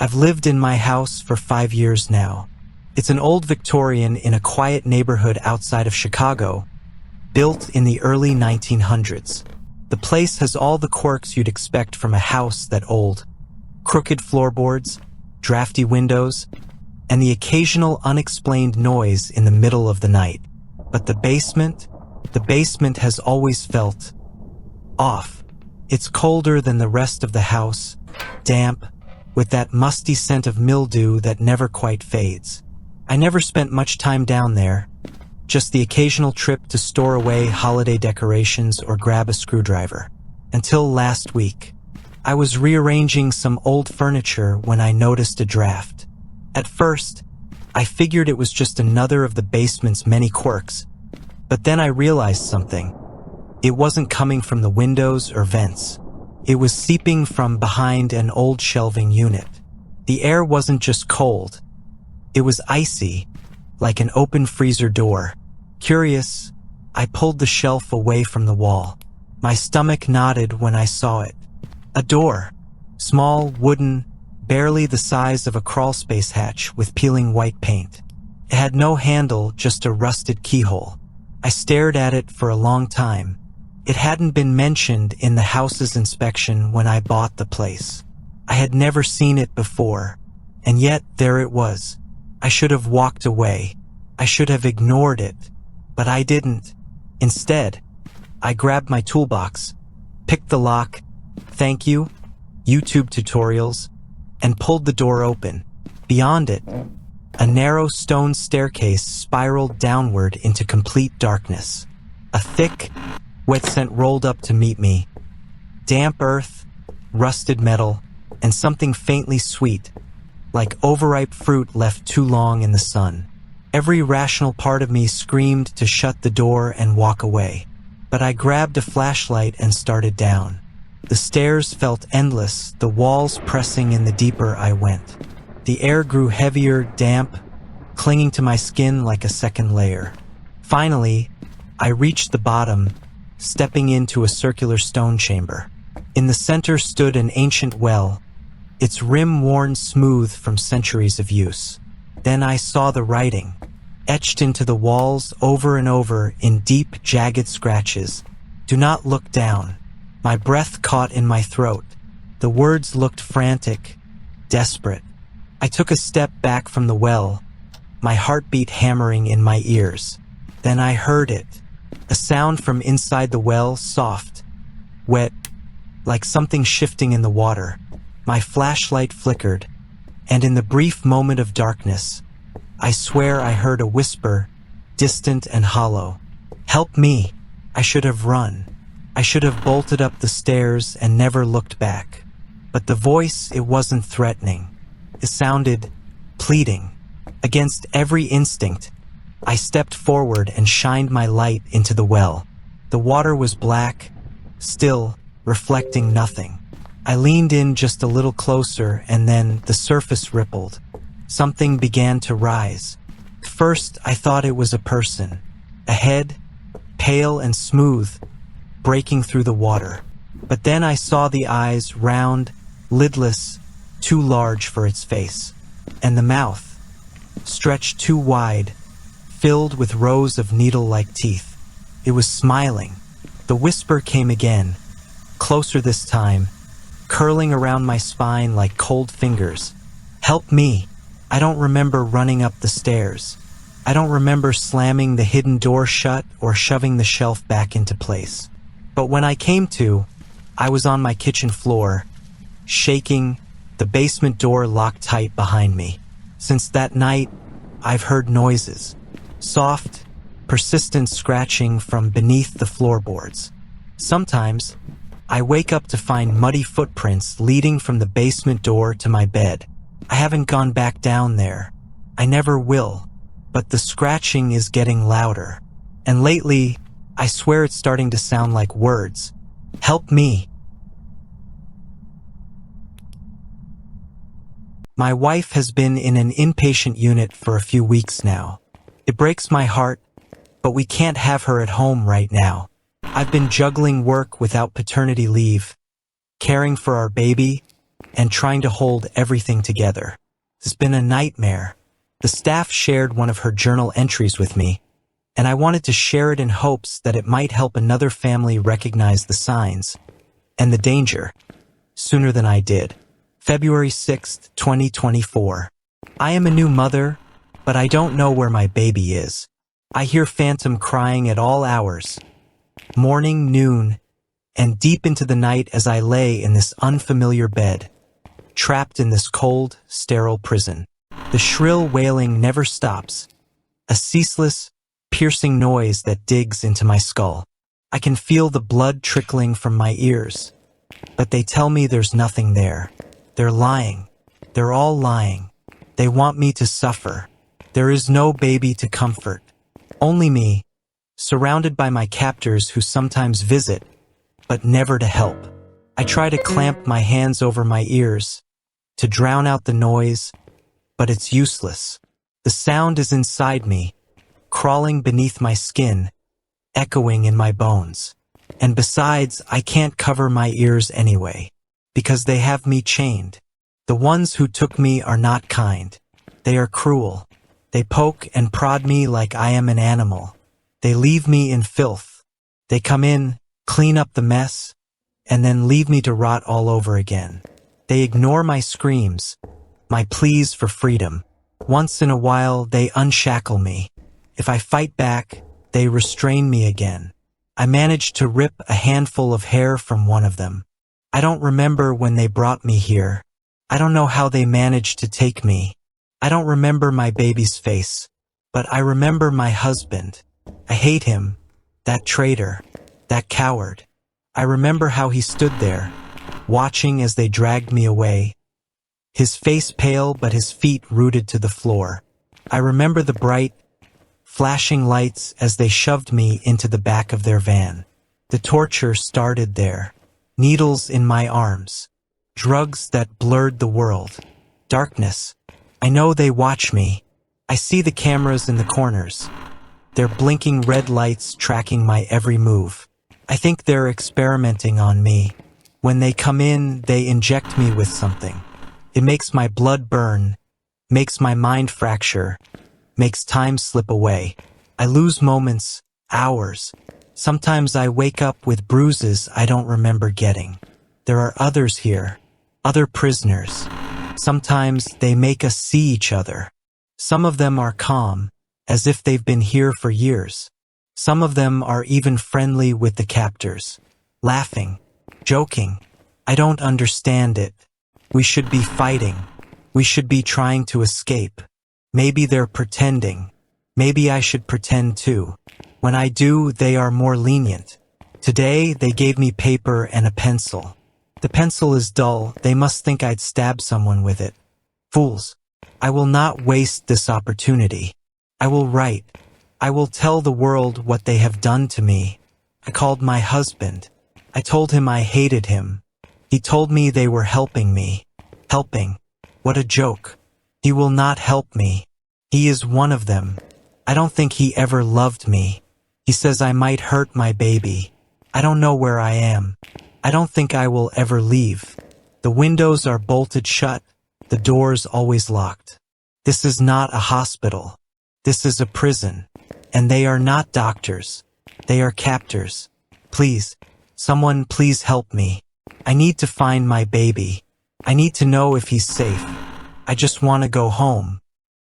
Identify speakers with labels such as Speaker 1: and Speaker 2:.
Speaker 1: I've lived in my house for 5 years now. It's an old Victorian in a quiet neighborhood outside of Chicago, built in the early 1900s. The place has all the quirks you'd expect from a house that old. Crooked floorboards, drafty windows, and the occasional unexplained noise in the middle of the night. But the basement has always felt off. It's colder than the rest of the house, damp, with that musty scent of mildew that never quite fades. I never spent much time down there, just the occasional trip to store away holiday decorations or grab a screwdriver. Until last week, I was rearranging some old furniture when I noticed a draft. At first, I figured it was just another of the basement's many quirks, but then I realized something. It wasn't coming from the windows or vents. It was seeping from behind an old shelving unit. The air wasn't just cold. It was icy, like an open freezer door. Curious, I pulled the shelf away from the wall. My stomach knotted when I saw it. A door. Small, wooden, barely the size of a crawlspace hatch with peeling white paint. It had no handle, just a rusted keyhole. I stared at it for a long time. It hadn't been mentioned in the house's inspection when I bought the place. I had never seen it before, and yet there it was. I should have walked away. I should have ignored it, but I didn't. Instead, I grabbed my toolbox, picked the lock, thank you, YouTube tutorials, and pulled the door open. Beyond it, a narrow stone staircase spiraled downward into complete darkness. A thick, wet scent rolled up to meet me. Damp earth, rusted metal, and something faintly sweet, like overripe fruit left too long in the sun. Every rational part of me screamed to shut the door and walk away. But I grabbed a flashlight and started down. The stairs felt endless, the walls pressing in the deeper I went. The air grew heavier, damp, clinging to my skin like a second layer. Finally, I reached the bottom, stepping into a circular stone chamber. In the center stood an ancient well, its rim worn smooth from centuries of use. Then I saw the writing, etched into the walls over and over in deep, jagged scratches. Do not look down. My breath caught in my throat. The words looked frantic, desperate. I took a step back from the well, my heartbeat hammering in my ears. Then I heard it, a sound from inside the well, soft, wet, like something shifting in the water. My flashlight flickered, and in the brief moment of darkness, I swear I heard a whisper, distant and hollow. Help me! I should have run. I should have bolted up the stairs and never looked back. But the voice, it wasn't threatening. It sounded pleading. Against every instinct, I stepped forward and shined my light into the well. The water was black, still, reflecting nothing. I leaned in just a little closer, and then the surface rippled. Something began to rise. First, I thought it was a person. A head, pale and smooth, breaking through the water. But then I saw the eyes, round, lidless, too large for its face. And the mouth, stretched too wide, filled with rows of needle-like teeth. It was smiling. The whisper came again, closer this time, curling around my spine like cold fingers. Help me. I don't remember running up the stairs. I don't remember slamming the hidden door shut or shoving the shelf back into place. But when I came to, I was on my kitchen floor, shaking, the basement door locked tight behind me. Since that night, I've heard noises. Soft, persistent scratching from beneath the floorboards. Sometimes, I wake up to find muddy footprints leading from the basement door to my bed. I haven't gone back down there. I never will. But the scratching is getting louder. And lately, I swear it's starting to sound like words. Help me. My wife has been in an inpatient unit for a few weeks now. It breaks my heart, but we can't have her at home right now. I've been juggling work without paternity leave, caring for our baby, and trying to hold everything together. It's been a nightmare. The staff shared one of her journal entries with me, and I wanted to share it in hopes that it might help another family recognize the signs and the danger sooner than I did. February 6th, 2024. I am a new mother, but I don't know where my baby is. I hear phantom crying at all hours, morning, noon, and deep into the night as I lay in this unfamiliar bed, trapped in this cold, sterile prison. The shrill wailing never stops, a ceaseless, piercing noise that digs into my skull. I can feel the blood trickling from my ears, but they tell me there's nothing there. They're lying. They're all lying. They want me to suffer. There is no baby to comfort. Only me, surrounded by my captors who sometimes visit, but never to help. I try to clamp my hands over my ears, to drown out the noise, but it's useless. The sound is inside me, crawling beneath my skin, echoing in my bones. And besides, I can't cover my ears anyway, because they have me chained. The ones who took me are not kind. They are cruel. They poke and prod me like I am an animal. They leave me in filth. They come in, clean up the mess, and then leave me to rot all over again. They ignore my screams, my pleas for freedom. Once in a while, they unshackle me. If I fight back, they restrain me again. I managed to rip a handful of hair from one of them. I don't remember when they brought me here. I don't know how they managed to take me. I don't remember my baby's face, but I remember my husband. I hate him, that traitor, that coward. I remember how he stood there, watching as they dragged me away, his face pale but his feet rooted to the floor. I remember the bright, flashing lights as they shoved me into the back of their van. The torture started there. Needles in my arms. Drugs that blurred the world. Darkness. I know they watch me. I see the cameras in the corners. Their blinking red lights tracking my every move. I think they're experimenting on me. When they come in, they inject me with something. It makes my blood burn, makes my mind fracture, makes time slip away. I lose moments, hours. Sometimes I wake up with bruises I don't remember getting. There are others here, other prisoners. Sometimes they make us see each other. Some of them are calm, as if they've been here for years. Some of them are even friendly with the captors, laughing, joking. I don't understand it. We should be fighting. We should be trying to escape. Maybe they're pretending. Maybe I should pretend too. When I do, they are more lenient. Today, they gave me paper and a pencil. The pencil is dull. They must think I'd stab someone with it. Fools. I will not waste this opportunity. I will write. I will tell the world what they have done to me. I called my husband. I told him I hated him. He told me they were helping me. Helping. What a joke. He will not help me. He is one of them. I don't think he ever loved me. He says I might hurt my baby. I don't know where I am. I don't think I will ever leave. The windows are bolted shut. The doors always locked. This is not a hospital. This is a prison. And they are not doctors. They are captors. Please, someone please help me. I need to find my baby. I need to know if he's safe. I just want to go home.